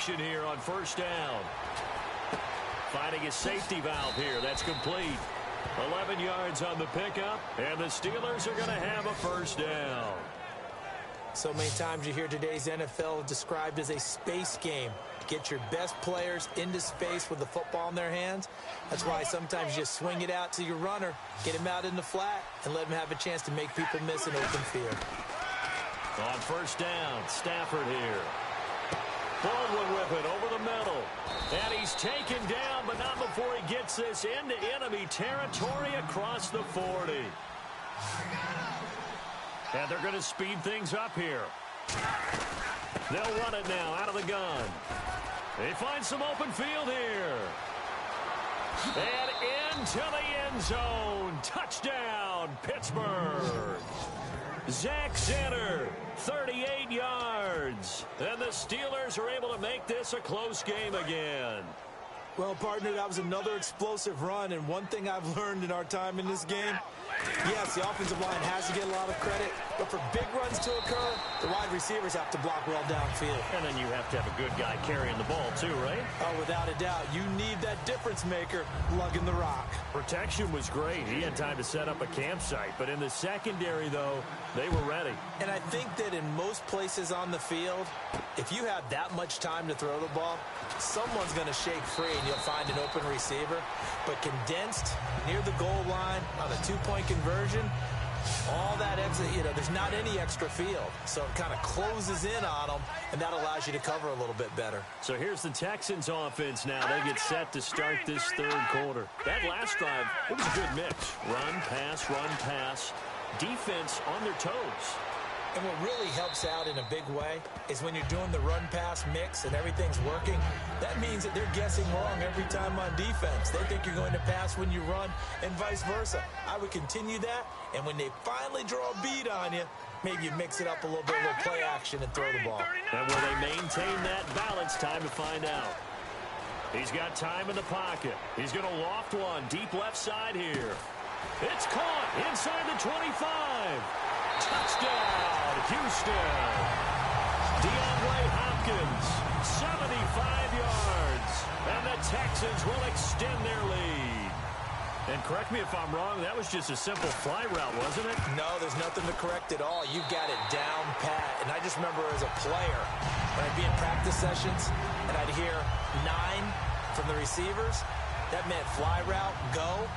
action here on first down. Finding a safety valve here. That's complete. 11 yards on the pickup, and the Steelers are going to have a first down. So many times you hear today's NFL described as a space game. Get your best players into space with the football in their hands. That's why sometimes you just swing it out to your runner, get him out in the flat, and let him have a chance to make people miss an open field. On first down, Stafford here. Baldwin with it over the middle. And he's taken down, but not before he gets this into enemy territory across the 40. And they're going to speed things up here. They'll run it now out of the gun. They find some open field here. And into the end zone. Touchdown, Pittsburgh. Zach Zenner, 38 yards. And the Steelers are able to make this a close game again. Well, partner, that was another explosive run, and one thing I've learned in our time in this game, yes, the offensive line has to get a lot of credit, but for big runs to occur, the wide receivers have to block well downfield. And then you have to have a good guy carrying the ball too, right? Oh, without a doubt. You need that difference maker lugging the rock. Protection was great. He had time to set up a campsite, but in the secondary, though, they were ready. And I think that in most places on the field, if you have that much time to throw the ball, someone's going to shake free and you'll find an open receiver. But condensed near the goal line on a two-point conversion, all that exit, there's not any extra field. So it kind of closes in on them, and that allows you to cover a little bit better. So here's the Texans offense now. They get set to start this third quarter. That last drive, it was a good mix. Run, pass, defense on their toes. And what really helps out in a big way is when you're doing the run-pass mix and everything's working, that means that they're guessing wrong every time on defense. They think you're going to pass when you run and vice versa. I would continue that, and when they finally draw a bead on you, maybe you mix it up a little bit, a little play action, and throw the ball. And will they maintain that balance? Time to find out. He's got time in the pocket. He's going to loft one deep left side here. It's caught inside the 25. Touchdown, Houston. DeAndre Hopkins, 75 yards. And the Texans will extend their lead. And correct me if I'm wrong, that was just a simple fly route, wasn't it? No, there's nothing to correct at all. You've got it down pat. And I just remember as a player, when I'd be in practice sessions, and I'd hear 9 from the receivers, that meant fly route, go,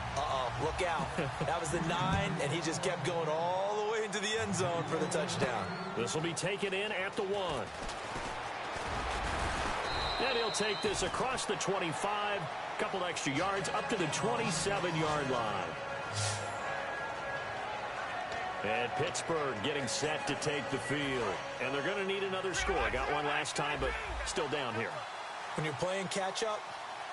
look out. That was the 9, and he just kept going all the way into the end zone for the touchdown. This will be taken in at the 1. And he'll take this across the 25, couple extra yards up to the 27-yard line. And Pittsburgh getting set to take the field. And they're going to need another score. Got one last time, but still down here. When you're playing catch-up,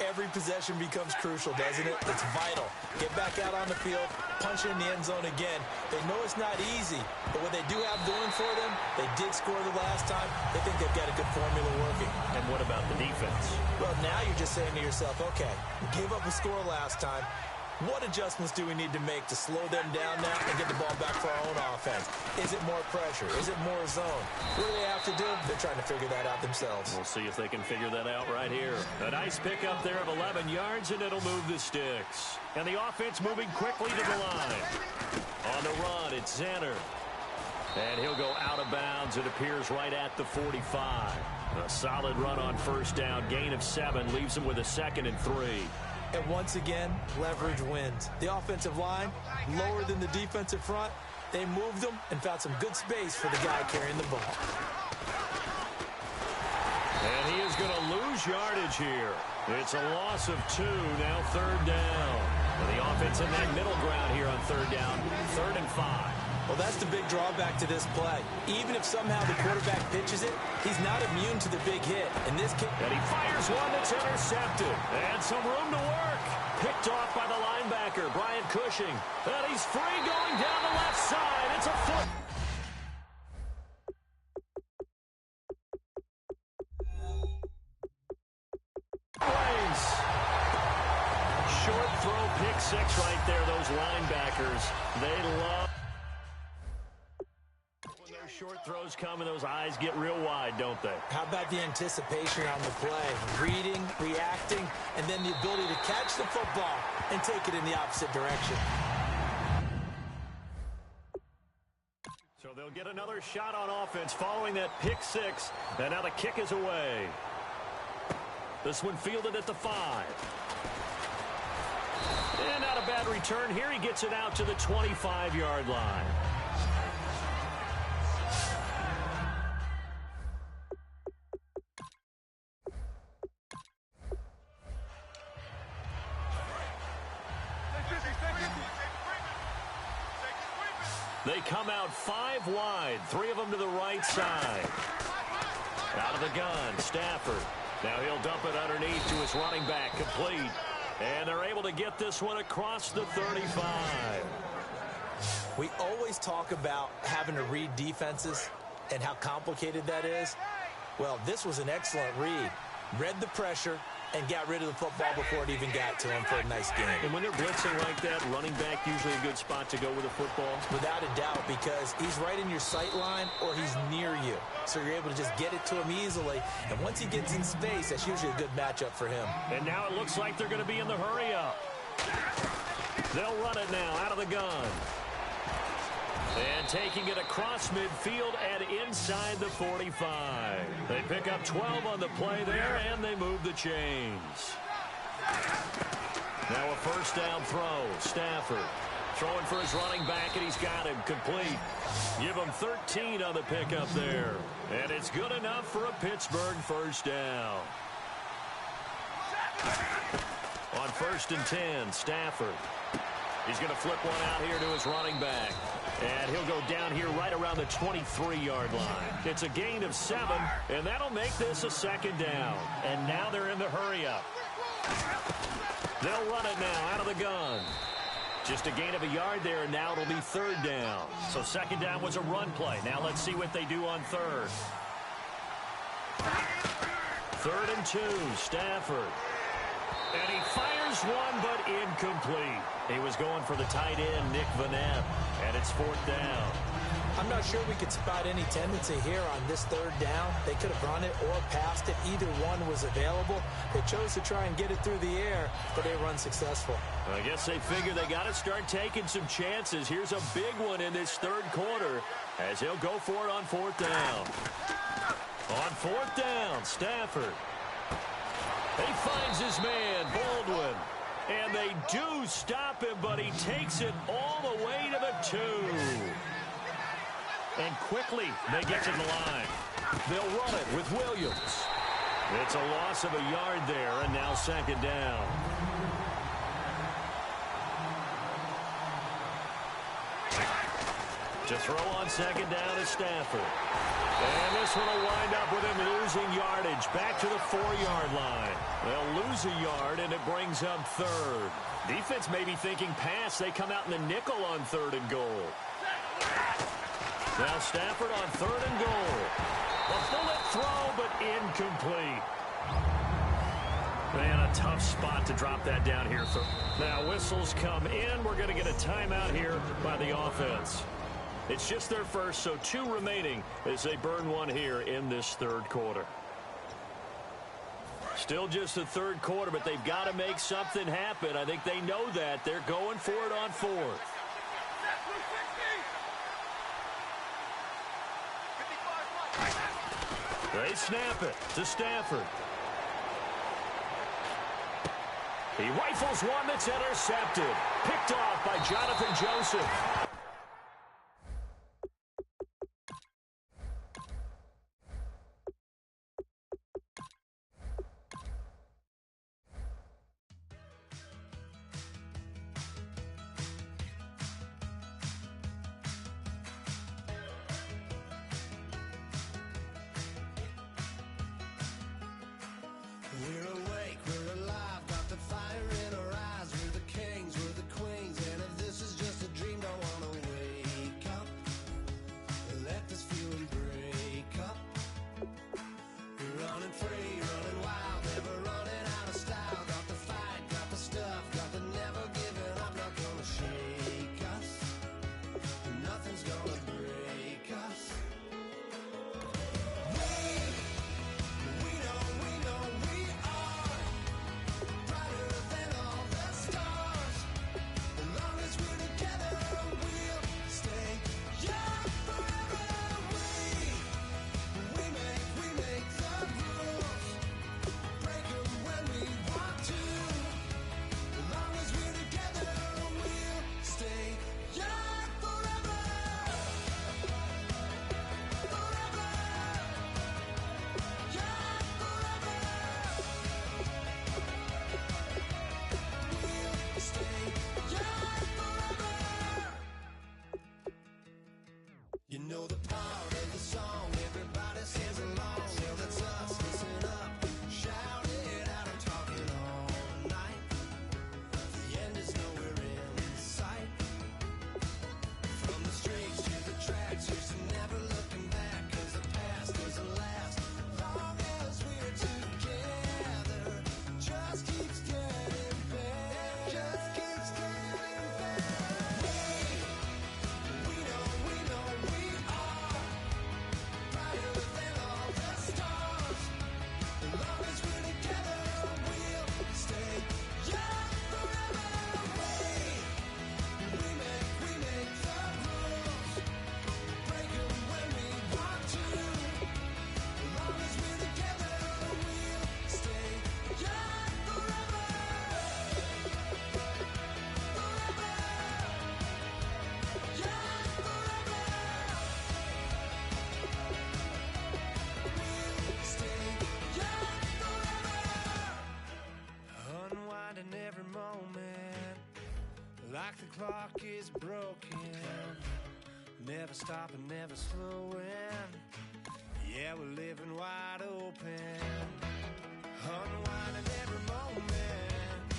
every possession becomes crucial, doesn't it? It's vital. Get back out on the field, punch it in the end zone again. They know it's not easy, but what they do have going for them, they did score the last time. They think they've got a good formula working. And what about the defense? Well, now you're just saying to yourself, okay, we gave up a score last time. What adjustments do we need to make to slow them down now and get the ball back for our own offense? Is it more pressure? Is it more zone? What do they have to do? They're trying to figure that out themselves. We'll see if they can figure that out right here. A nice pickup there of 11 yards, and it'll move the sticks. And the offense moving quickly to the line. On the run, it's Zenner. And he'll go out of bounds. It appears right at the 45. A solid run on first down. Gain of 7 leaves him with a 2nd and 3. And once again, leverage wins. The offensive line, lower than the defensive front. They moved them and found some good space for the guy carrying the ball. And he is going to lose yardage here. It's a loss of 2, now 3rd down. And the offense in that middle ground here on 3rd down, 3rd and 5. Well, that's the big drawback to this play. Even if somehow the quarterback pitches it, he's not immune to the big hit. In this case, and he fires one that's intercepted. And some room to work. Picked off by the linebacker, Brian Cushing. And he's free going down the left side. It's a foot. Short throw, pick 6 right there. Those linebackers, they love short throws come and those eyes get real wide, don't they? How about the anticipation on the play? Reading, reacting, and then the ability to catch the football and take it in the opposite direction. So they'll get another shot on offense following that pick six. And now the kick is away. This one fielded at the 5. And not a bad return here. He gets it out to the 25-yard line. They come out 5 wide, 3 of them to the right side. Out of the gun, Stafford. Now he'll dump it underneath to his running back, complete. And they're able to get this one across the 35. We always talk about having to read defenses and how complicated that is. Well, this was an excellent read. Read the pressure and got rid of the football before it even got to him for a nice game. And when they're blitzing like that, running back usually a good spot to go with a football? Without a doubt, because he's right in your sight line or he's near you. So you're able to just get it to him easily. And once he gets in space, that's usually a good matchup for him. And now it looks like they're going to be in the hurry-up. They'll run it now out of the gun. And taking it across midfield and inside the 45. They pick up 12 on the play there, and they move the chains. Now a first down throw. Stafford throwing for his running back, and he's got him complete. Give him 13 on the pickup there. And it's good enough for a Pittsburgh first down. On 1st and 10, Stafford. He's going to flip one out here to his running back. And he'll go down here right around the 23-yard line. It's a gain of 7, and that'll make this a second down. And now they're in the hurry-up. They'll run it now out of the gun. Just a gain of a yard there, and now it'll be 3rd down. So second down was a run play. Now let's see what they do on 3rd. 3rd and 2, Stafford. And he fires one, but incomplete. He was going for the tight end, Nick Vanette, and it's 4th down. I'm not sure we could spot any tendency here on this 3rd down. They could have run it or passed it. Either one was available. They chose to try and get it through the air, but they were unsuccessful. I guess they figure they got to start taking some chances. Here's a big one in this 3rd quarter as he'll go for it on 4th down. On 4th down, Stafford. He finds his man, Baldwin. And they do stop him, but he takes it all the way to the 2. And quickly, they get to the line. They'll run it with Williams. It's a loss of a yard there, and now 2nd down. To throw on 2nd down is Stafford. And this one will wind up with him losing yardage back to the 4-yard line. They'll lose a yard, and it brings up 3rd. Defense may be thinking pass. They come out in the nickel on 3rd and goal. Now Stafford on 3rd and goal. A bullet throw, but incomplete. Man, a tough spot to drop that down here. Now whistles come in. We're going to get a timeout here by the offense. It's just their first, so 2 remaining as they burn one here in this 3rd quarter. Still just the 3rd quarter, but they've got to make something happen. I think they know that. They're going for it on 4th. They snap it to Stafford. He rifles one that's intercepted. Picked off by Jonathan Joseph. clock is broken, never stopping, never slowing. Yeah, we're living wide open, unwinding every moment,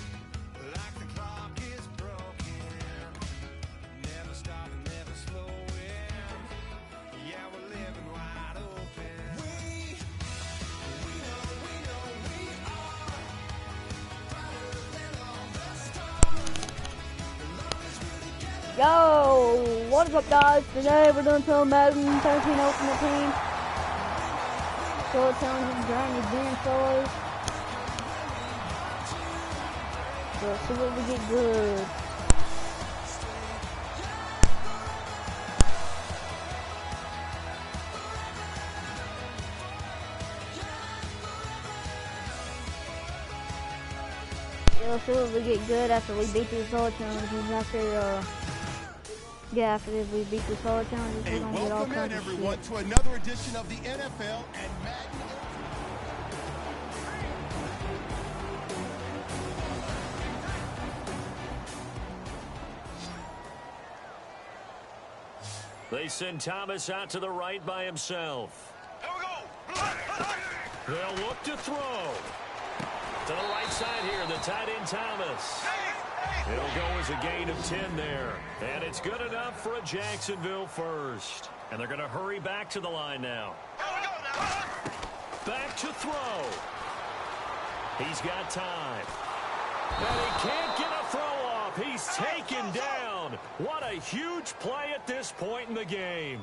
like the clock is broken, never stopping, never slowing. Yeah, we're living wide open. We know we are brighter than all the stars. Yo, what's up guys? Today we're doing some Madden 13 Ultimate Team. Solo challenges, grinding, being solos. So let's see what we get good. Yeah, let's see what we get good after we beat these solo challenges. After this we beat the solo challenges, we're gonna get all kinds of everyone shit. to another edition of the NFL and Madden. They send Thomas out to the right by himself. Here we go. They'll look to throw. To the right side here, the tight end Thomas. It'll go as a gain of 10 there. And it's good enough for a Jacksonville first. And they're going to hurry back to the line now. Back to throw. He's got time. And he can't get a throw off. He's taken down. What a huge play at this point in the game.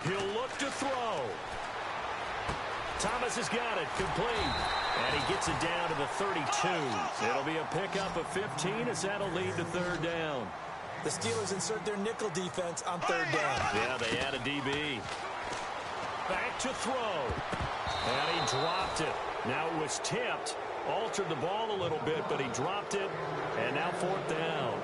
He'll look to throw. Thomas has got it, complete. And he gets it down to the 32. It'll be a pickup of 15 as that'll lead to third down. The Steelers insert their nickel defense on third down. Yeah, they add a DB. Back to throw. And he dropped it. Now it was tipped. Altered the ball a little bit, but he dropped it. And now fourth down.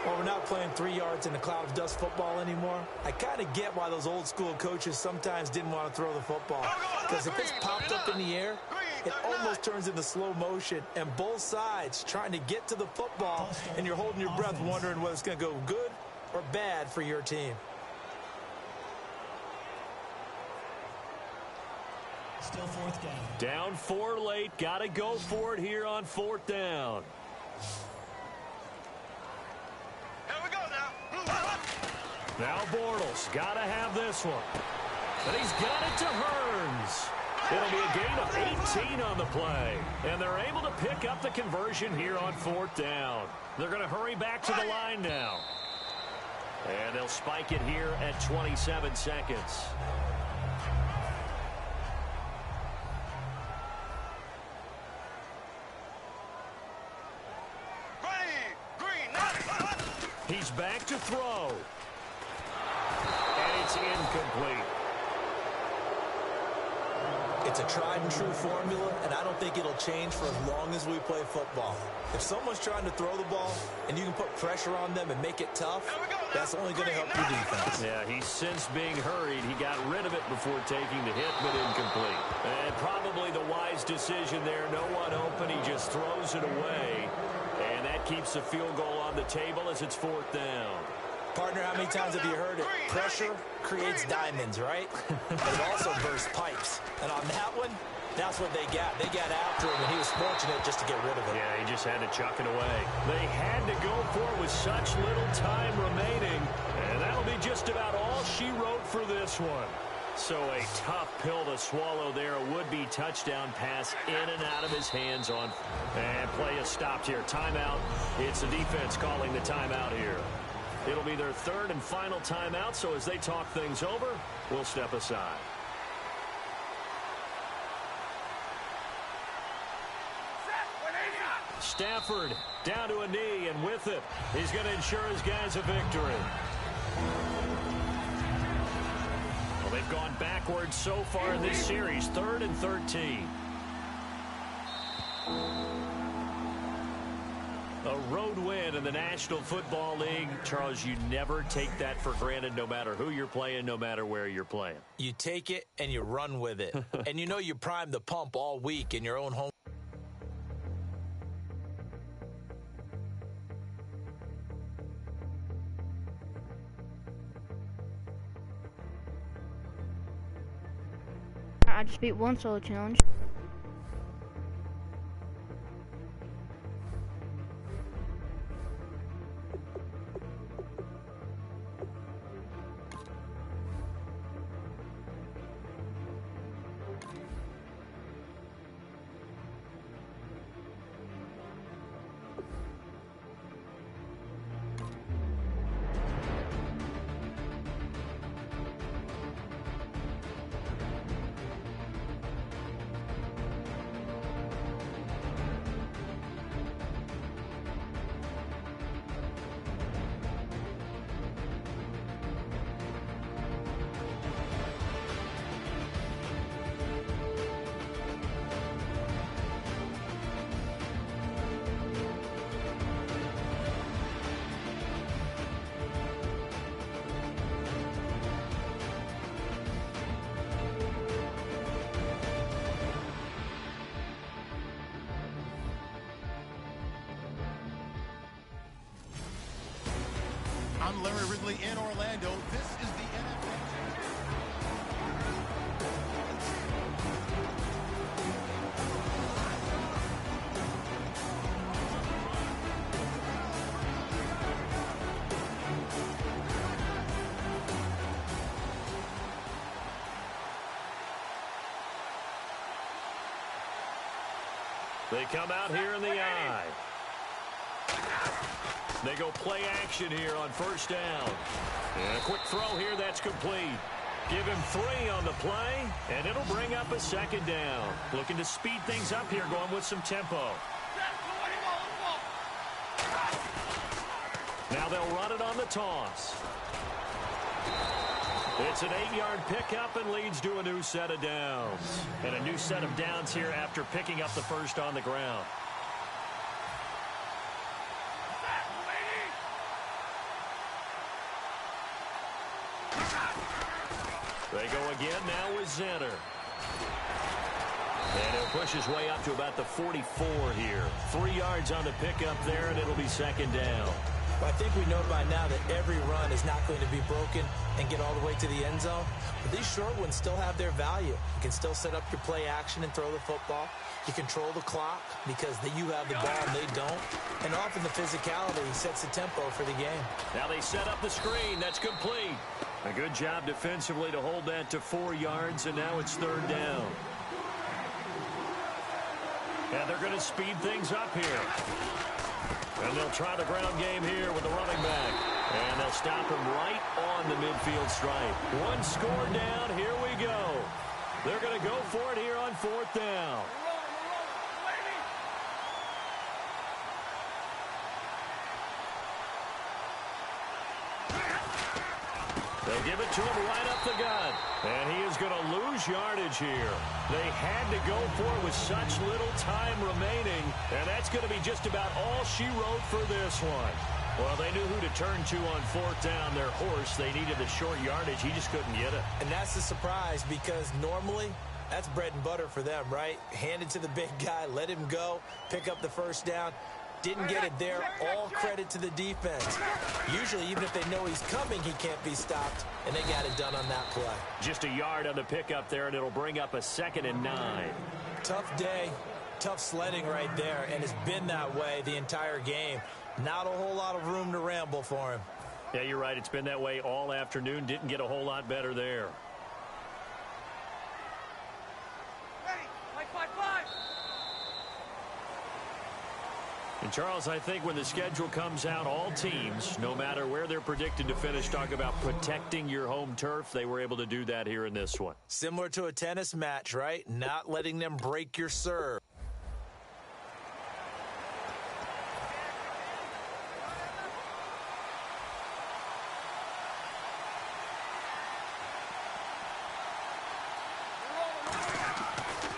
Well, we're not playing 3 yards in the cloud of dust football anymore. I kind of get why those old school coaches sometimes didn't want to throw the football. Because if it's popped up in the air, it almost turns into slow motion. And both sides trying to get to the football, and you're holding your breath wondering whether it's going to go good or bad for your team. Still fourth down. Down 4 late. Got to go for it here on fourth down. Now Bortles got to have this one. But he's got it to Hearns. It'll be a gain of 18 on the play. And they're able to pick up the conversion here on fourth down. They're going to hurry back to the line now. And they'll spike it here at 27 seconds. He's back to throw. And it's incomplete. It's a tried and true formula, and I don't think it'll change for as long as we play football. If someone's trying to throw the ball and you can put pressure on them and make it tough, that's only going to help your defense. Yeah, he's since being hurried. He got rid of it before taking the hit, but incomplete. And probably the wise decision there. No one open. He just throws it away. And that keeps the field goal on the table as it's fourth down. Partner, how many times have you heard it? Pressure creates diamonds, right? But it also bursts pipes. And on that one, that's what they got. They got after him, and he was fortunate just to get rid of it. Yeah, he just had to chuck it away. They had to go for it with such little time remaining. And that'll be just about all she wrote for this one. So a tough pill to swallow there. A would-be touchdown pass in and out of his hands on. And play is stopped here. Timeout. It's the defense calling the timeout here. It'll be their third and final timeout, so as they talk things over, we'll step aside. Stafford down to a knee, and with it, he's going to ensure his guys a victory. Well, they've gone backwards so far in this series, 3rd and 13. A road win in the National Football League. Charles, you never take that for granted, no matter who you're playing, no matter where you're playing. You take it and you run with it. And you know you primed the pump all week in your own home. I just beat one solo challenge. I'm Larry Ridley in Orlando. This is the NFL. They come out here in the eye. They go play action here on first down. And a quick throw here, that's complete. Give him 3 on the play, and it'll bring up a second down. Looking to speed things up here, going with some tempo. Now they'll run it on the toss. It's an 8-yard pickup and leads to a new set of downs. And a new set of downs here after picking up the first on the ground. They go again now with Zenner. And he'll push his way up to about the 44 here. 3 yards on the pickup there, and it'll be second down. Well, I think we know by now that every run is not going to be broken and get all the way to the end zone. But these short ones still have their value. You can still set up your play action and throw the football. You control the clock because you have the ball and they don't. And often the physicality sets the tempo for the game. Now they set up the screen. That's complete. A good job defensively to hold that to 4 yards, and now it's third down. And they're going to speed things up here. And they'll try the ground game here with the running back. And they'll stop him right on the midfield stripe. 1 score down. Here we go. They're going to go for it here on fourth down. They'll give it to him right up the gut. And he is going to lose yardage here. They had to go for it with such little time remaining. And that's going to be just about all she wrote for this one. Well, they knew who to turn to on fourth down. Their horse, they needed the short yardage. He just couldn't get it. And that's the surprise because normally that's bread and butter for them, right? Hand it to the big guy, let him go, pick up the first down. Didn't get it there. All credit to the defense. Usually, even if they know he's coming, he can't be stopped, and they got it done on that play. Just a yard on the pickup there, and it'll bring up a 2nd and 9. Tough day, tough sledding right there, and it's been that way the entire game. Not a whole lot of room to ramble for him. Yeah, you're right. It's been that way all afternoon. Didn't get a whole lot better there. And, Charles, I think when the schedule comes out, all teams, no matter where they're predicted to finish, talk about protecting your home turf. They were able to do that here in this one. Similar to a tennis match, right? Not letting them break your serve.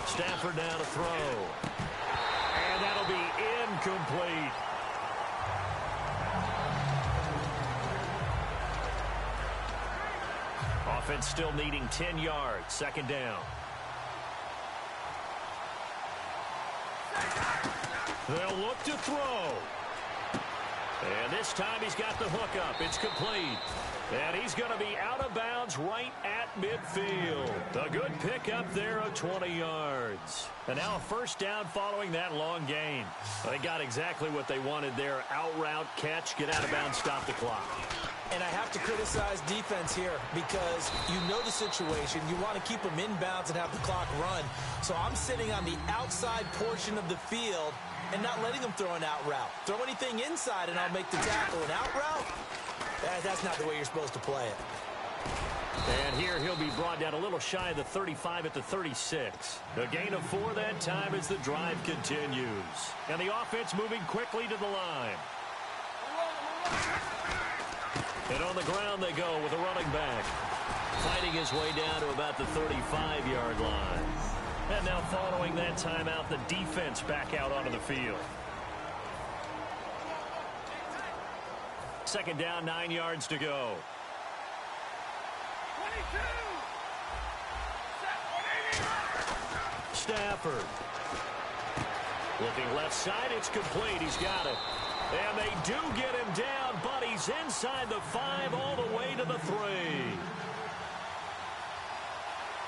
Stafford now to throw. And that'll be incomplete. Offense still needing 10 yards. 2nd down. They'll look to throw. And this time he's got the hook up. It's complete. And he's going to be out of bounds right at midfield. A good pickup there of 20 yards. And now a first down following that long gain. They got exactly what they wanted there. Out route, catch, get out of bounds, stop the clock. And I have to criticize defense here because you know the situation. You want to keep them inbounds and have the clock run. So I'm sitting on the outside portion of the field and not letting them throw an out route. Throw anything inside and I'll make the tackle. An out route? That's not the way you're supposed to play it. And here he'll be brought down a little shy of the 35 at the 36. A gain of 4 that time as the drive continues. And the offense moving quickly to the line. And on the ground they go with a running back. Fighting his way down to about the 35-yard line. And now following that timeout, the defense back out onto the field. Second down, 9 yards to go. 22. Stafford. Looking left side, it's complete. He's got it. And they do get him down, but he's inside the 5 all the way to the 3.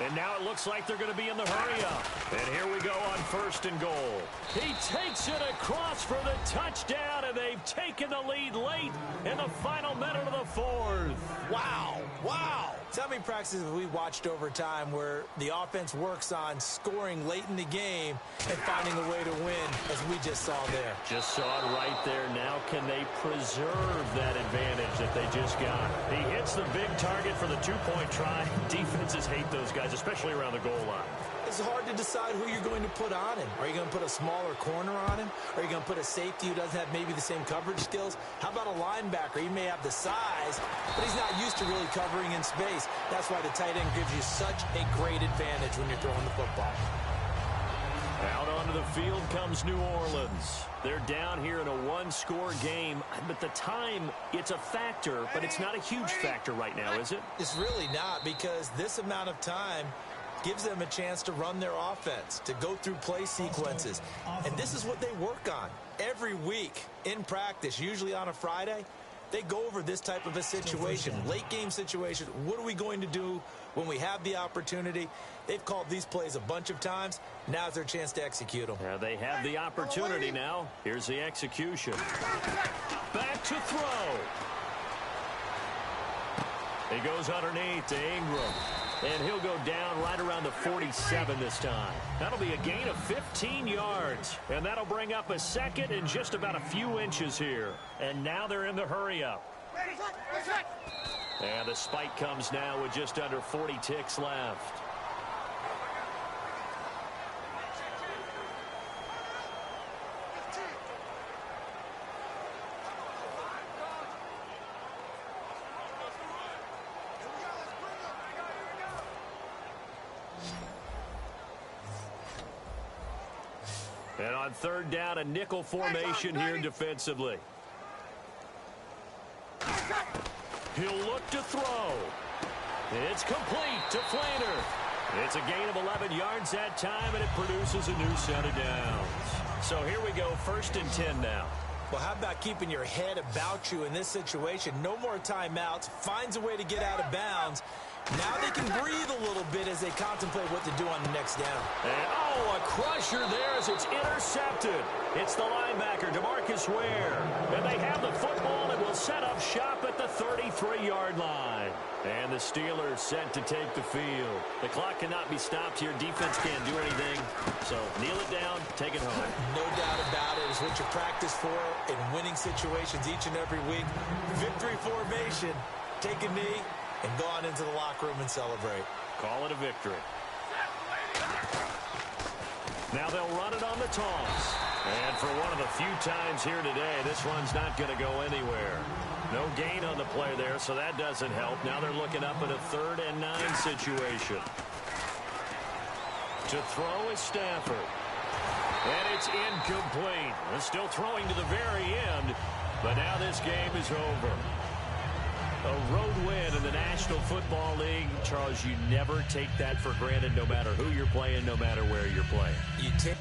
And now it looks like they're going to be in the hurry-up. And here we go on 1st and goal. He takes it across for the touchdown, and they've taken the lead late in the final minute of the 4th. Wow. Wow. So how many practices have we watched over time where the offense works on scoring late in the game and finding a way to win, as we just saw there? Just saw it right there. Now can they preserve that advantage that they just got? He hits the big target for the 2-point try. Defenses hate those guys, especially around the goal line. It's hard to decide who you're going to put on him. Are you going to put a smaller corner on him? Are you going to put a safety who doesn't have maybe the same coverage skills? How about a linebacker? He may have the size, but he's not used to really covering in space. That's why the tight end gives you such a great advantage when you're throwing the football. Out onto the field comes New Orleans. They're down here in a 1-score game, but the time, it's a factor, but it's not a huge factor right now, is it? It's really not, because this amount of time gives them a chance to run their offense, to go through play sequences. And this is what they work on every week in practice, usually on a Friday. They go over this type of a situation, late game situation. What are we going to do when we have the opportunity? They've called these plays a bunch of times. Now's their chance to execute them. Yeah, they have the opportunity now. Here's the execution. Back to throw. He goes underneath to Ingram. And he'll go down right around the 47 this time. That'll be a gain of 15 yards. And that'll bring up a second and just about a few inches here. And now they're in the hurry-up. And the spike comes now with just under 40 ticks left. And on 3rd down, a nickel formation here defensively. He'll look to throw. It's complete to Flaner. It's a gain of 11 yards that time, and it produces a new set of downs. So here we go, 1st and 10 now. Well, how about keeping your head about you in this situation? No more timeouts. Finds a way to get out of bounds. Now they can breathe a little bit as they contemplate what to do on the next down. And, a crusher there as it's intercepted. It's the linebacker, DeMarcus Ware. And they have the football and will set up shop at the 33-yard line. And the Steelers set to take the field. The clock cannot be stopped here. Defense can't do anything. So kneel it down, take it home. No doubt about it. It's what you practice for in winning situations each and every week. Victory formation. Take a knee and go on into the locker room and celebrate. Call it a victory. Now they'll run it on the toss. And for one of the few times here today, this one's not going to go anywhere. No gain on the play there, so that doesn't help. Now they're looking up at a 3rd and 9 situation. To throw is Stafford. And it's incomplete. They're still throwing to the very end, but now this game is over. A road win in the National Football League. Charles, you never take that for granted no matter who you're playing, no matter where you're playing. You take